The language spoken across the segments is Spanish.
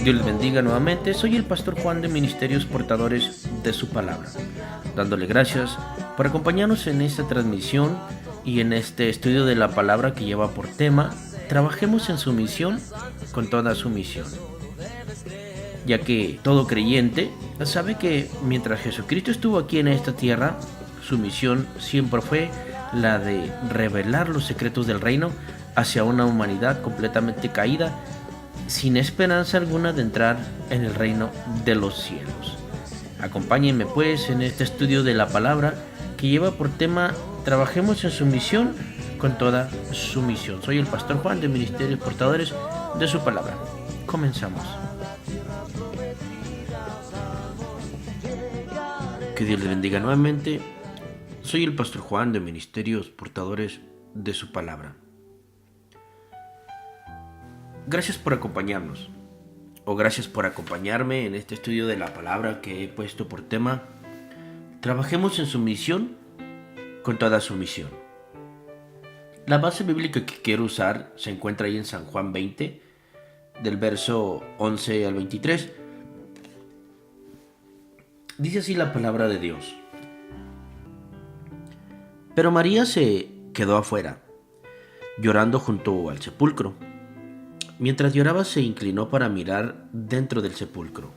Dios les bendiga nuevamente. Soy el pastor Juan de Ministerios Portadores de su Palabra, dándole gracias por acompañarnos en esta transmisión y en este estudio de la palabra que lleva por tema Trabajemos en su misión con toda su misión, ya que todo creyente sabe que mientras Jesucristo estuvo aquí en esta tierra, su misión siempre fue la de revelar los secretos del reino hacia una humanidad completamente caída, sin esperanza alguna de entrar en el reino de los cielos. Acompáñenme pues en este estudio de la palabra que lleva por tema Trabajemos en su misión con toda su misión. Soy el pastor Juan de Ministerios Portadores de su Palabra. Comenzamos. Que Dios les bendiga nuevamente. Soy el pastor Juan de Ministerios Portadores de su Palabra. Gracias por acompañarnos, o gracias por acompañarme en este estudio de la palabra que he puesto por tema Trabajemos en su misión con toda su misión. La base bíblica que quiero usar se encuentra ahí en San Juan 20, del verso 11 al 23. Dice así la palabra de Dios. Pero María se quedó afuera, llorando junto al sepulcro. Mientras lloraba se inclinó para mirar dentro del sepulcro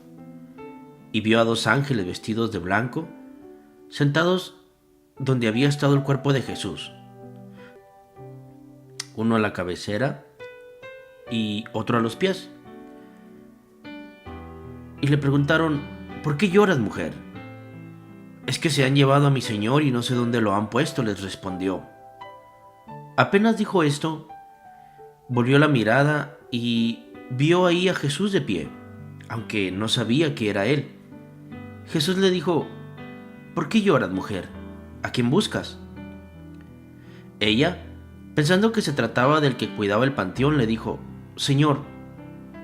y vio a dos ángeles vestidos de blanco, sentados donde había estado el cuerpo de Jesús, uno a la cabecera y otro a los pies. Y le preguntaron: ¿por qué lloras, mujer? Es que se han llevado a mi Señor y no sé dónde lo han puesto, les respondió. Apenas dijo esto, volvió la mirada y vio ahí a Jesús de pie, aunque no sabía que era él. Jesús le dijo: ¿por qué lloras, mujer? ¿A quién buscas? Ella, pensando que se trataba del que cuidaba el panteón, le dijo: Señor,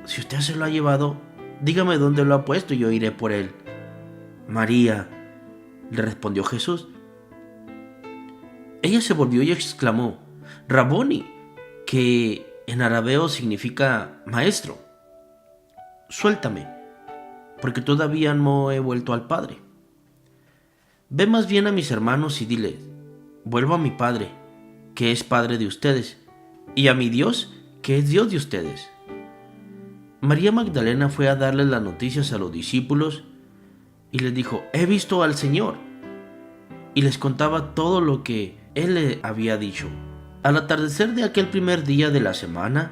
si usted se lo ha llevado, dígame dónde lo ha puesto y yo iré por él. María, le respondió Jesús. Ella se volvió y exclamó: Raboni, que en arameo significa maestro. Suéltame, porque todavía no he vuelto al Padre. Ve más bien a mis hermanos y dile: vuelvo a mi Padre, que es Padre de ustedes, y a mi Dios, que es Dios de ustedes. María Magdalena fue a darles las noticias a los discípulos y les dijo: he visto al Señor. Y les contaba todo lo que Él le había dicho. Al atardecer de aquel primer día de la semana,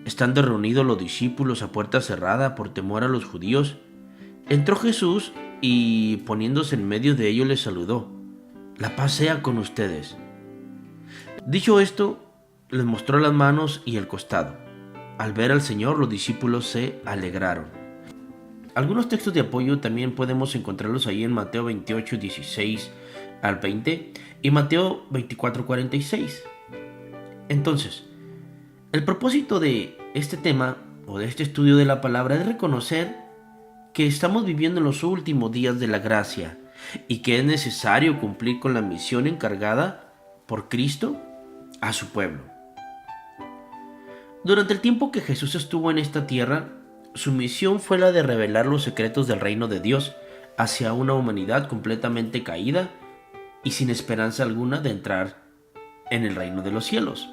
estando reunidos los discípulos a puerta cerrada por temor a los judíos, entró Jesús y, poniéndose en medio de ellos, les saludó: la paz sea con ustedes. Dicho esto, les mostró las manos y el costado. Al ver al Señor, los discípulos se alegraron. Algunos textos de apoyo también podemos encontrarlos ahí en Mateo 28, 16 al 20 y Mateo 24, 46. Entonces, el propósito de este tema o de este estudio de la palabra es reconocer que estamos viviendo en los últimos días de la gracia y que es necesario cumplir con la misión encargada por Cristo a su pueblo. Durante el tiempo que Jesús estuvo en esta tierra, su misión fue la de revelar los secretos del reino de Dios hacia una humanidad completamente caída y sin esperanza alguna de entrar en el reino de los cielos.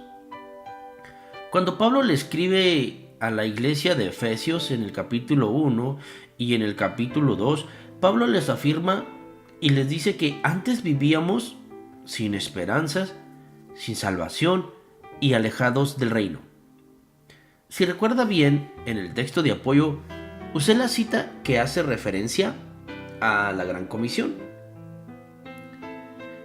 Cuando Pablo le escribe a la iglesia de Efesios en el capítulo 1 y en el capítulo 2, Pablo les afirma y les dice que antes vivíamos sin esperanzas, sin salvación y alejados del reino. Si recuerda bien, en el texto de apoyo usé la cita que hace referencia a la Gran Comisión,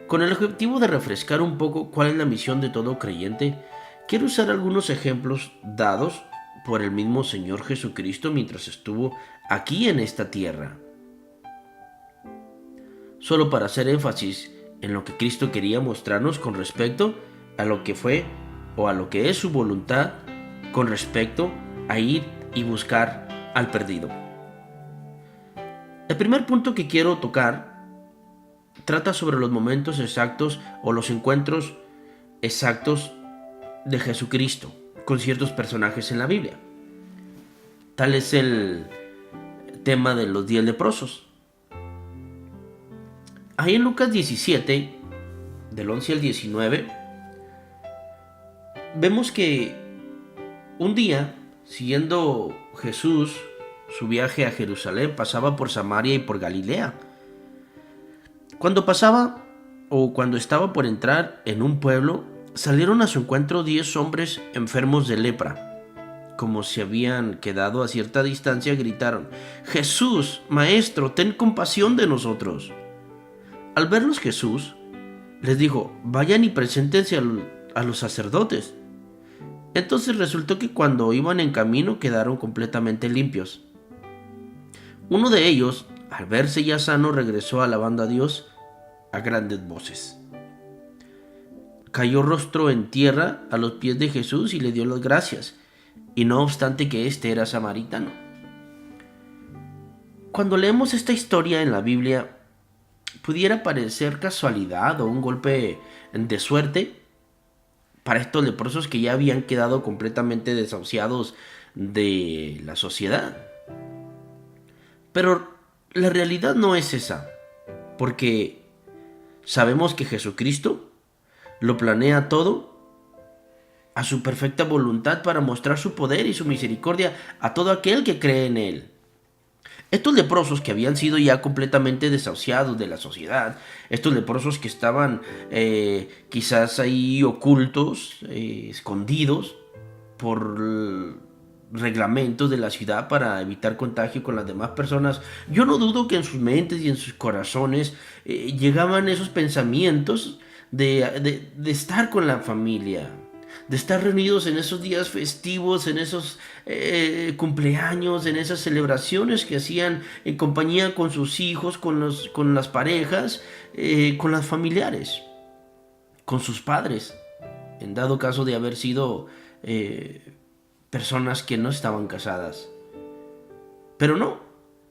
con el objetivo de refrescar un poco cuál es la misión de todo creyente. Quiero usar algunos ejemplos dados por el mismo Señor Jesucristo mientras estuvo aquí en esta tierra, solo para hacer énfasis en lo que Cristo quería mostrarnos con respecto a lo que fue o a lo que es su voluntad con respecto a ir y buscar al perdido. El primer punto que quiero tocar trata sobre los momentos exactos o los encuentros exactos de Jesucristo con ciertos personajes en la Biblia. Tal es el tema de los 10 leprosos. Ahí en Lucas 17, del 11 al 19, vemos que un día, siguiendo Jesús su viaje a Jerusalén, pasaba por Samaria y por Galilea. Cuando pasaba o cuando estaba por entrar en un pueblo, salieron a su encuentro 10 hombres enfermos de lepra. Como se habían quedado a cierta distancia, gritaron: «Jesús, Maestro, ten compasión de nosotros». Al verlos Jesús les dijo: «Vayan y preséntense a los sacerdotes». Entonces resultó que cuando iban en camino quedaron completamente limpios. Uno de ellos, al verse ya sano, regresó alabando a Dios a grandes voces. Cayó rostro en tierra a los pies de Jesús y le dio las gracias, y no obstante que éste era samaritano. Cuando leemos esta historia en la Biblia, pudiera parecer casualidad o un golpe de suerte para estos leprosos que ya habían quedado completamente desahuciados de la sociedad. Pero la realidad no es esa, porque sabemos que Jesucristo lo planea todo a su perfecta voluntad para mostrar su poder y su misericordia a todo aquel que cree en Él. Estos leprosos que habían sido ya completamente desahuciados de la sociedad, estos leprosos que estaban quizás ahí ocultos, escondidos por reglamentos de la ciudad para evitar contagio con las demás personas, yo no dudo que en sus mentes y en sus corazones llegaban esos pensamientos de estar con la familia, de estar reunidos en esos días festivos, en esos cumpleaños, en esas celebraciones que hacían en compañía con sus hijos, con las parejas, con los familiares, con sus padres, en dado caso de haber sido personas que no estaban casadas. Pero no,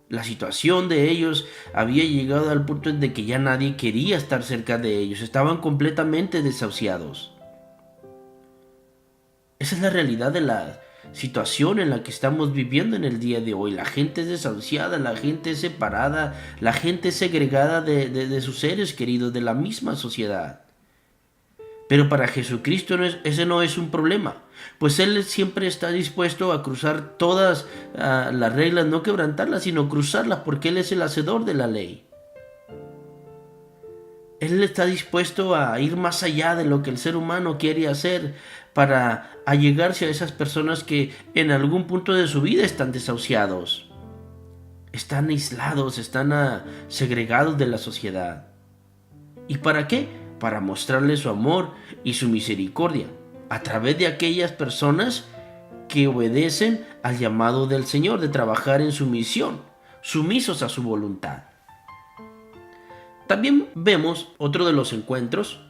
la situación de ellos había llegado al punto en de que ya nadie quería estar cerca de ellos, estaban completamente desahuciados. Esa es la realidad de la situación en la que estamos viviendo en el día de hoy. La gente es desahuciada, la gente es separada, la gente es segregada de sus seres queridos, de la misma sociedad. Pero para Jesucristo ese no es un problema, pues Él siempre está dispuesto a cruzar todas las reglas, no quebrantarlas, sino cruzarlas, porque Él es el hacedor de la ley. Él está dispuesto a ir más allá de lo que el ser humano quiere hacer para allegarse a esas personas que en algún punto de su vida están desahuciados, están aislados, están segregados de la sociedad. ¿Y para qué? Para mostrarles su amor y su misericordia a través de aquellas personas que obedecen al llamado del Señor de trabajar en su misión, sumisos a su voluntad. También vemos otro de los encuentros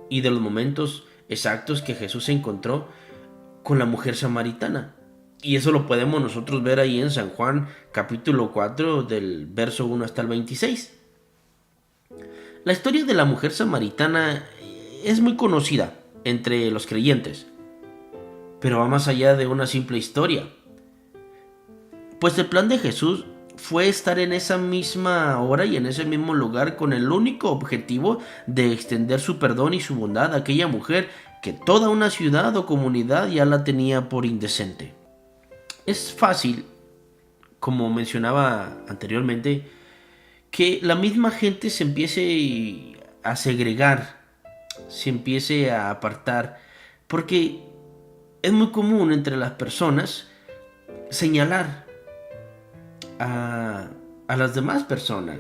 y de los momentos exactos que Jesús se encontró con la mujer samaritana. Y eso lo podemos nosotros ver ahí en San Juan capítulo 4 del verso 1 hasta el 26. La historia de la mujer samaritana es muy conocida entre los creyentes, pero va más allá de una simple historia. Pues el plan de Jesús fue estar en esa misma hora y en ese mismo lugar con el único objetivo de extender su perdón y su bondad a aquella mujer que toda una ciudad o comunidad ya la tenía por indecente. Es fácil, como mencionaba anteriormente, que la misma gente se empiece a segregar, se empiece a apartar, porque es muy común entre las personas señalar a las demás personas.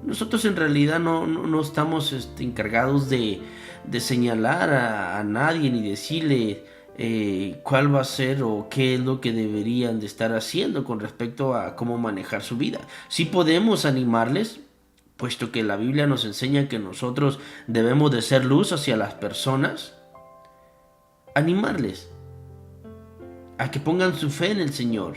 Nosotros en realidad no estamos encargados de señalar a nadie ni decirle cuál va a ser o qué es lo que deberían de estar haciendo con respecto a cómo manejar su vida. Sí podemos animarles, puesto que la Biblia nos enseña que nosotros debemos de ser luz hacia las personas, animarles a que pongan su fe en el Señor,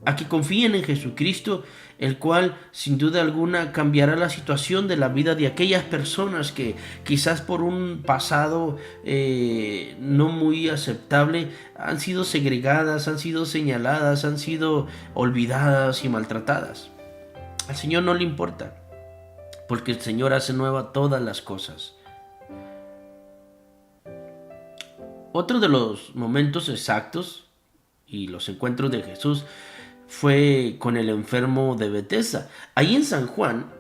a que confíen en Jesucristo, el cual sin duda alguna cambiará la situación de la vida de aquellas personas que quizás por un pasado no muy aceptable han sido segregadas, han sido señaladas, han sido olvidadas y maltratadas. Al Señor no le importa, porque el Señor hace nueva todas las cosas. Otro de los momentos exactos y los encuentros de Jesús fue con el enfermo de Betesda. Ahí en San Juan,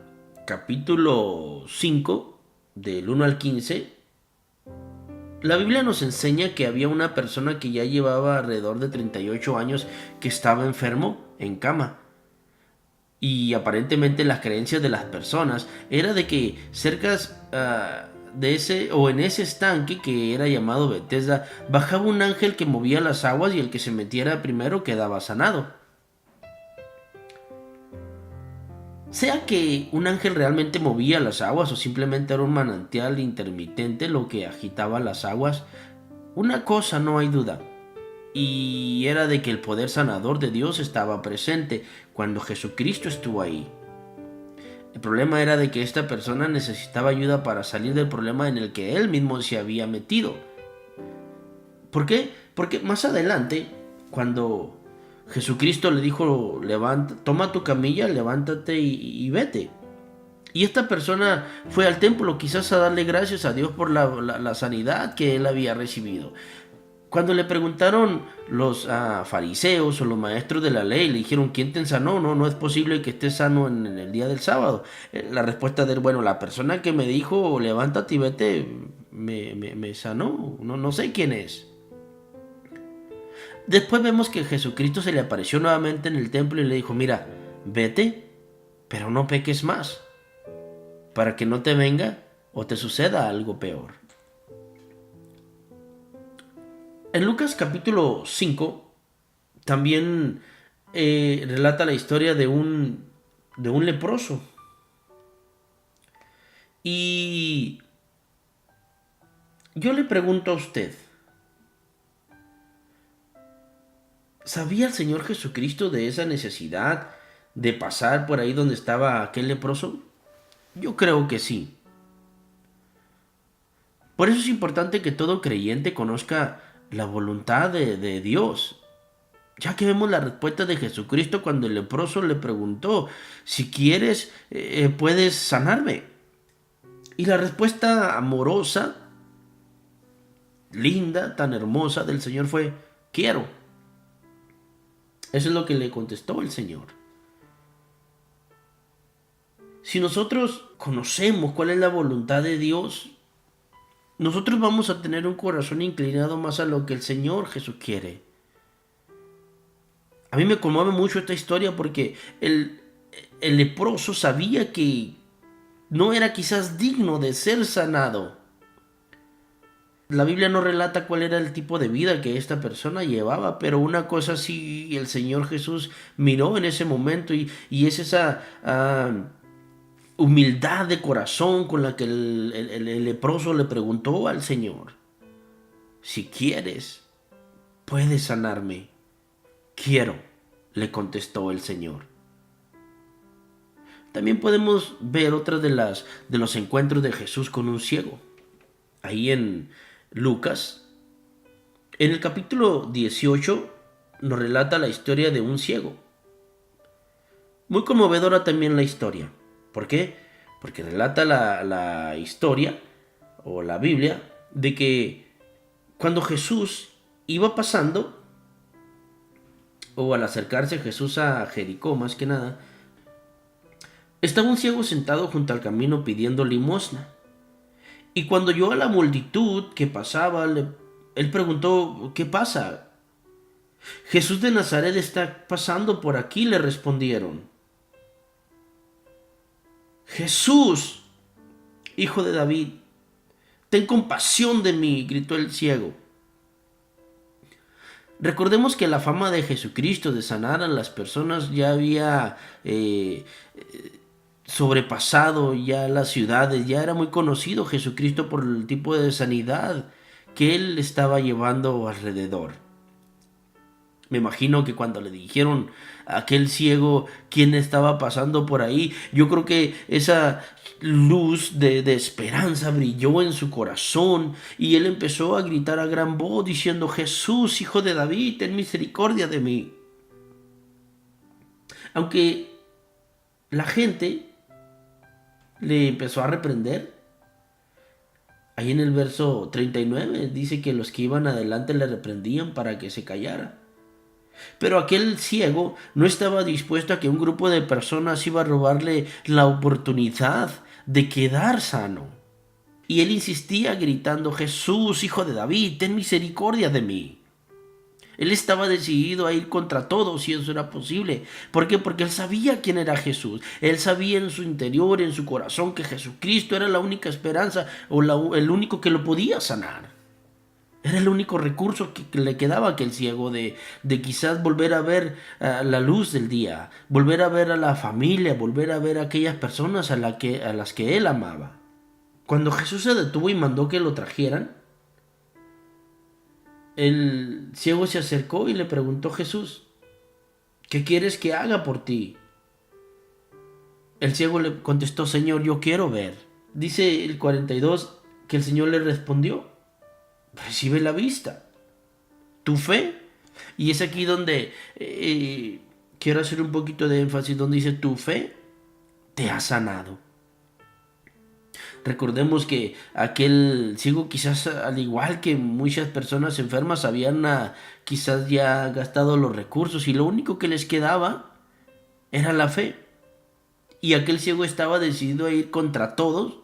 capítulo 5, del 1 al 15, la Biblia nos enseña que había una persona que ya llevaba alrededor de 38 años que estaba enfermo en cama. Y aparentemente las creencias de las personas era de que cerca de ese o en ese estanque que era llamado Betesda bajaba un ángel que movía las aguas y el que se metiera primero quedaba sanado. Sea que un ángel realmente movía las aguas o simplemente era un manantial intermitente lo que agitaba las aguas, una cosa no hay duda, y era de que el poder sanador de Dios estaba presente cuando Jesucristo estuvo ahí. El problema era de que esta persona necesitaba ayuda para salir del problema en el que él mismo se había metido. ¿Por qué? Porque más adelante, cuando Jesucristo le dijo, levanta, toma tu camilla, levántate y vete. Y esta persona fue al templo quizás a darle gracias a Dios por la sanidad que él había recibido. Cuando le preguntaron los fariseos o los maestros de la ley, le dijeron, ¿quién te sanó? No, no es posible que estés sano en el día del sábado. La respuesta de él, bueno, la persona que me dijo, levántate y vete, me sanó. No sé quién es. Después vemos que Jesucristo se le apareció nuevamente en el templo y le dijo, mira, vete, pero no peques más, para que no te venga o te suceda algo peor. En Lucas capítulo 5 también relata la historia de un leproso. Y yo le pregunto a usted, ¿sabía el Señor Jesucristo de esa necesidad de pasar por ahí donde estaba aquel leproso? Yo creo que sí. Por eso es importante que todo creyente conozca la voluntad de Dios. Ya que vemos la respuesta de Jesucristo cuando el leproso le preguntó, si quieres, puedes sanarme. Y la respuesta amorosa, linda, tan hermosa del Señor fue, quiero. Eso es lo que le contestó el Señor. Si nosotros conocemos cuál es la voluntad de Dios, nosotros vamos a tener un corazón inclinado más a lo que el Señor Jesús quiere. A mí me conmueve mucho esta historia porque el leproso sabía que no era quizás digno de ser sanado. La Biblia no relata cuál era el tipo de vida que esta persona llevaba, pero una cosa sí el Señor Jesús miró en ese momento y es esa humildad de corazón con la que el leproso le preguntó al Señor, si quieres, puedes sanarme. Quiero, le contestó el Señor. También podemos ver otra de los encuentros de Jesús con un ciego. Ahí en Lucas, en el capítulo 18, nos relata la historia de un ciego. Muy conmovedora también la historia. ¿Por qué? Porque relata la historia o la Biblia de que cuando Jesús iba pasando, o al acercarse Jesús a Jericó más que nada, estaba un ciego sentado junto al camino pidiendo limosna. Y cuando oyó a la multitud que pasaba, él preguntó, ¿qué pasa? Jesús de Nazaret está pasando por aquí, le respondieron. Jesús, hijo de David, ten compasión de mí, gritó el ciego. Recordemos que la fama de Jesucristo de sanar a las personas ya había sobrepasado ya las ciudades, ya era muy conocido Jesucristo por el tipo de sanidad que él estaba llevando alrededor. Me imagino que cuando le dijeron a aquel ciego quién estaba pasando por ahí, yo creo que esa luz de esperanza brilló en su corazón y él empezó a gritar a gran voz diciendo: Jesús, hijo de David, ten misericordia de mí. Aunque la gente le empezó a reprender, ahí en el verso 39 dice que los que iban adelante le reprendían para que se callara. Pero aquel ciego no estaba dispuesto a que un grupo de personas iba a robarle la oportunidad de quedar sano. Y él insistía gritando: Jesús, hijo de David, ten misericordia de mí. Él estaba decidido a ir contra todos si eso era posible. ¿Por qué? Porque él sabía quién era Jesús. Él sabía en su interior, en su corazón, que Jesucristo era la única esperanza o el único que lo podía sanar. Era el único recurso que le quedaba a aquel ciego de quizás volver a ver la luz del día, volver a ver a la familia, volver a ver a aquellas personas a las que él amaba. Cuando Jesús se detuvo y mandó que lo trajeran, el ciego se acercó y le preguntó: Jesús, ¿qué quieres que haga por ti? El ciego le contestó: Señor, yo quiero ver. Dice el 42 que el Señor le respondió: recibe la vista. Tu fe. Y es aquí donde quiero hacer un poquito de énfasis, donde dice: tu fe te ha sanado. Recordemos que aquel ciego, quizás al igual que muchas personas enfermas, habían quizás ya gastado los recursos y lo único que les quedaba era la fe. Y aquel ciego estaba decidido a ir contra todos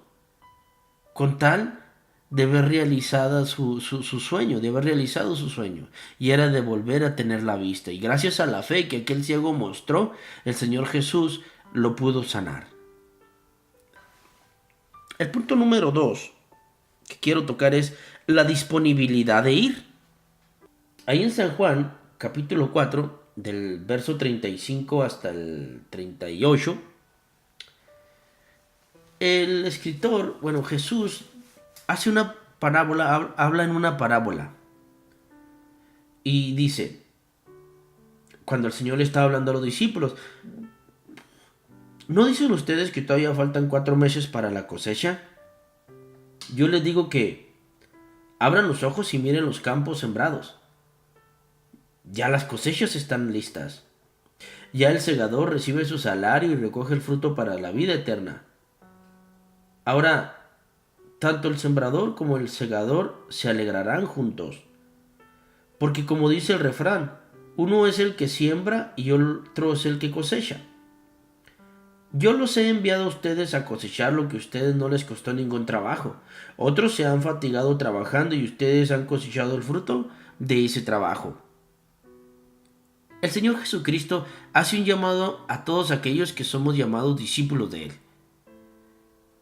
con tal de haber realizado su sueño, de haber realizado su sueño, y era de volver a tener la vista. Y gracias a la fe que aquel ciego mostró, el Señor Jesús lo pudo sanar. El punto número 2 que quiero tocar es la disponibilidad de ir. Ahí en San Juan, capítulo 4, del verso 35 hasta el 38, el escritor, Jesús hace una parábola, habla en una parábola. Y dice, cuando el Señor le estaba hablando a los discípulos: ¿no dicen ustedes que todavía faltan 4 meses para la cosecha? Yo les digo que abran los ojos y miren los campos sembrados. Ya las cosechas están listas. Ya el segador recibe su salario y recoge el fruto para la vida eterna. Ahora, tanto el sembrador como el segador se alegrarán juntos. Porque como dice el refrán, uno es el que siembra y otro es el que cosecha. Yo los he enviado a ustedes a cosechar lo que a ustedes no les costó ningún trabajo. Otros se han fatigado trabajando y ustedes han cosechado el fruto de ese trabajo. El Señor Jesucristo hace un llamado a todos aquellos que somos llamados discípulos de Él.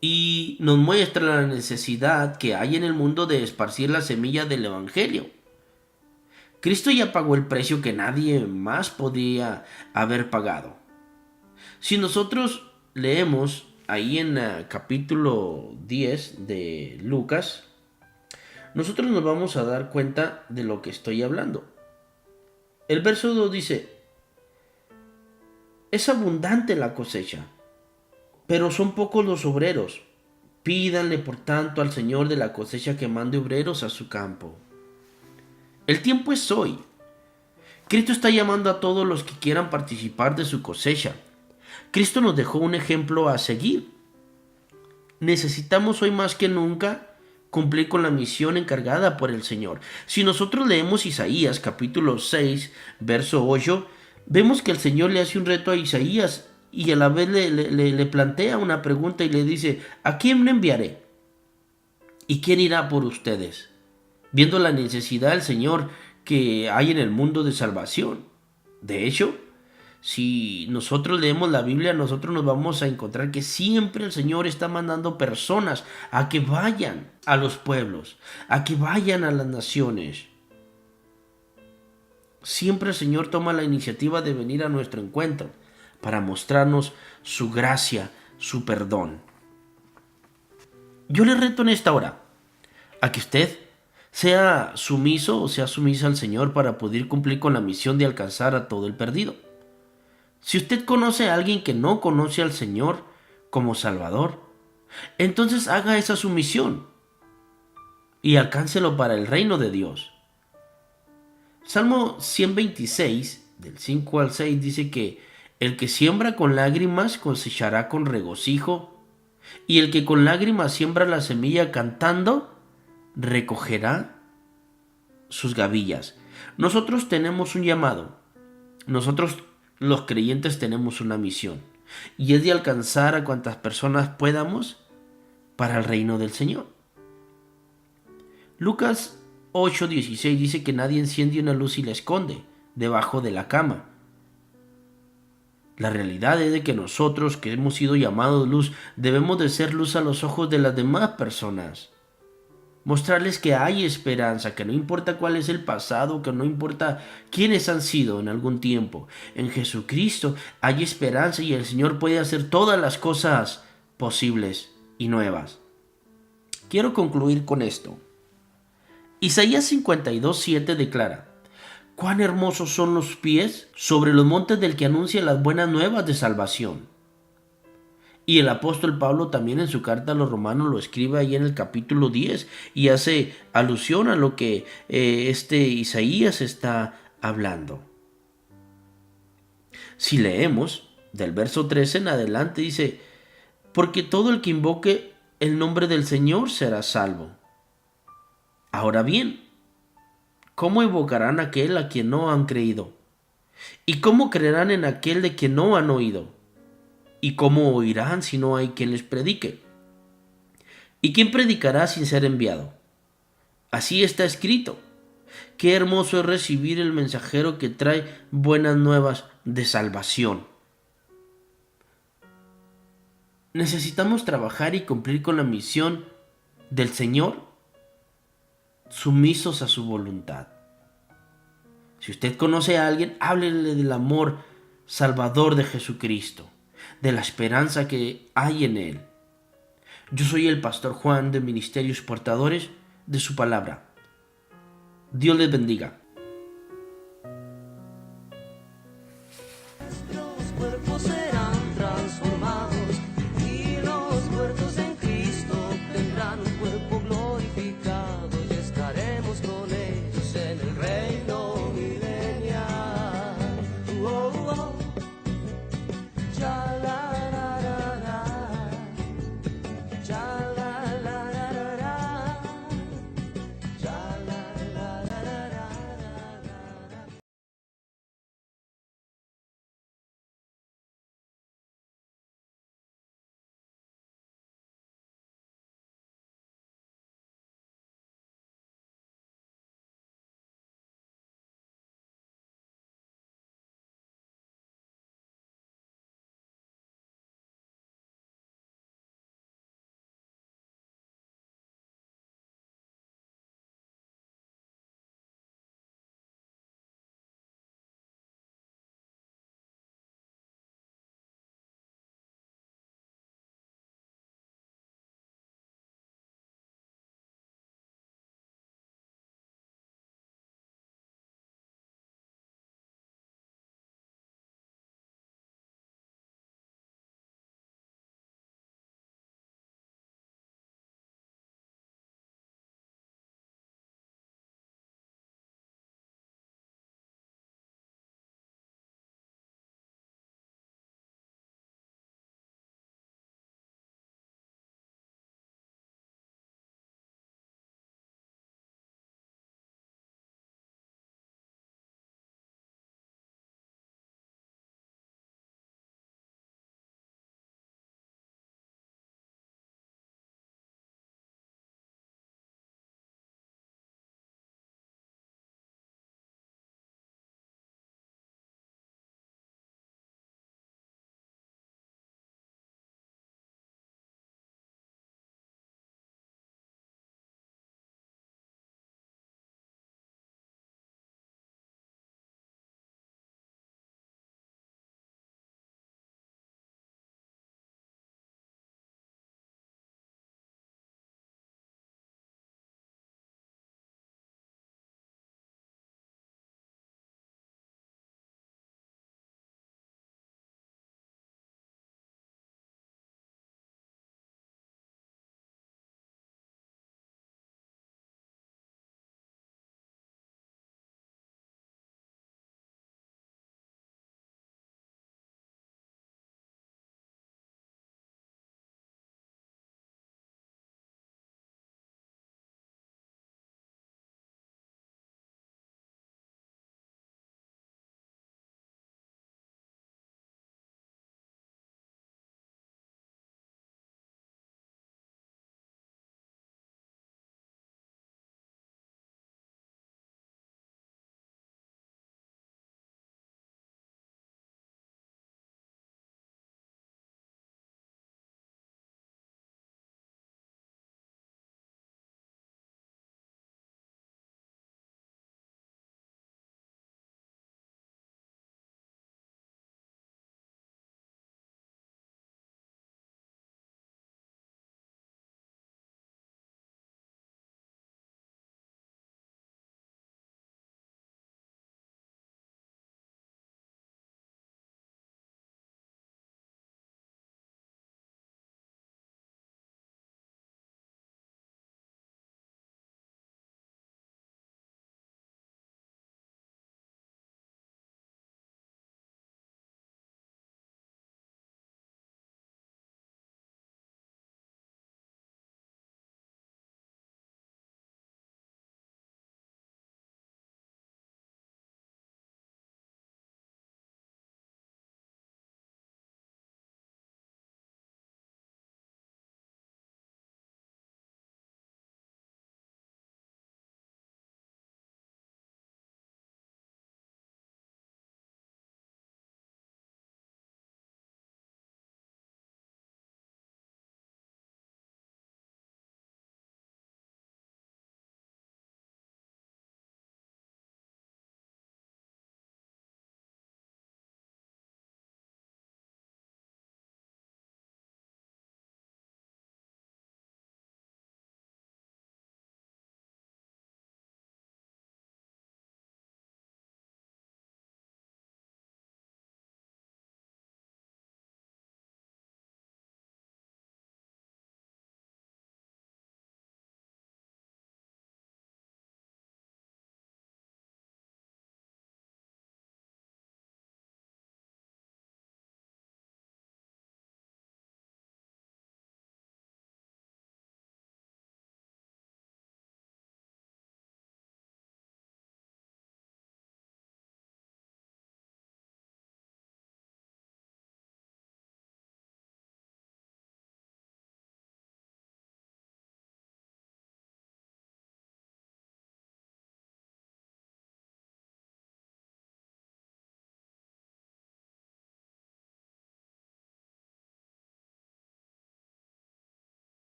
Y nos muestra la necesidad que hay en el mundo de esparcir la semilla del Evangelio. Cristo ya pagó el precio que nadie más podía haber pagado. Si nosotros leemos ahí en el capítulo 10 de Lucas, nosotros nos vamos a dar cuenta de lo que estoy hablando. El verso 2 dice: es abundante la cosecha, pero son pocos los obreros. Pídanle por tanto al Señor de la cosecha que mande obreros a su campo. El tiempo es hoy. Cristo está llamando a todos los que quieran participar de su cosecha. Cristo nos dejó un ejemplo a seguir. Necesitamos hoy más que nunca cumplir con la misión encargada por el Señor. Si nosotros leemos Isaías capítulo 6, verso 8, vemos que el Señor le hace un reto a Isaías y a la vez le plantea una pregunta y le dice: ¿a quién me enviaré? ¿Y quién irá por ustedes? Viendo la necesidad del Señor que hay en el mundo de salvación. De hecho, si nosotros leemos la Biblia, nosotros nos vamos a encontrar que siempre el Señor está mandando personas a que vayan a los pueblos, a que vayan a las naciones. Siempre el Señor toma la iniciativa de venir a nuestro encuentro para mostrarnos su gracia, su perdón. Yo le reto en esta hora a que usted Sea sumiso o sea sumisa al Señor para poder cumplir con la misión de alcanzar a todo el perdido. Si usted conoce a alguien que no conoce al Señor como Salvador, entonces haga esa sumisión y alcáncelo para el reino de Dios. Salmo 126, del 5 al 6, dice que el que siembra con lágrimas cosechará con regocijo, y el que con lágrimas siembra la semilla cantando, recogerá sus gavillas. Nosotros tenemos un llamado. Nosotros los creyentes tenemos una misión. Y es de alcanzar a cuantas personas podamos para el reino del Señor. Lucas 8:16 dice que nadie enciende una luz y la esconde debajo de la cama. La realidad es de que nosotros que hemos sido llamados luz debemos de ser luz a los ojos de las demás personas. Mostrarles que hay esperanza, que no importa cuál es el pasado, que no importa quiénes han sido en algún tiempo. En Jesucristo hay esperanza y el Señor puede hacer todas las cosas posibles y nuevas. Quiero concluir con esto. Isaías 52:7 declara: cuán hermosos son los pies sobre los montes del que anuncia las buenas nuevas de salvación. Y el apóstol Pablo también en su carta a los romanos lo escribe ahí en el capítulo 10 y hace alusión a lo que Isaías está hablando. Si leemos del verso 13 en adelante dice: porque todo el que invoque el nombre del Señor será salvo. Ahora bien, ¿cómo invocarán a aquel a quien no han creído? ¿Y cómo creerán en aquel de quien no han oído? ¿Y cómo oirán si no hay quien les predique? ¿Y quién predicará sin ser enviado? Así está escrito. Qué hermoso es recibir el mensajero que trae buenas nuevas de salvación. Necesitamos trabajar y cumplir con la misión del Señor, sumisos a su voluntad. Si usted conoce a alguien, háblele del amor salvador de Jesucristo, de la esperanza que hay en Él. Yo soy el pastor Juan de Ministerios Portadores de su palabra. Dios les bendiga.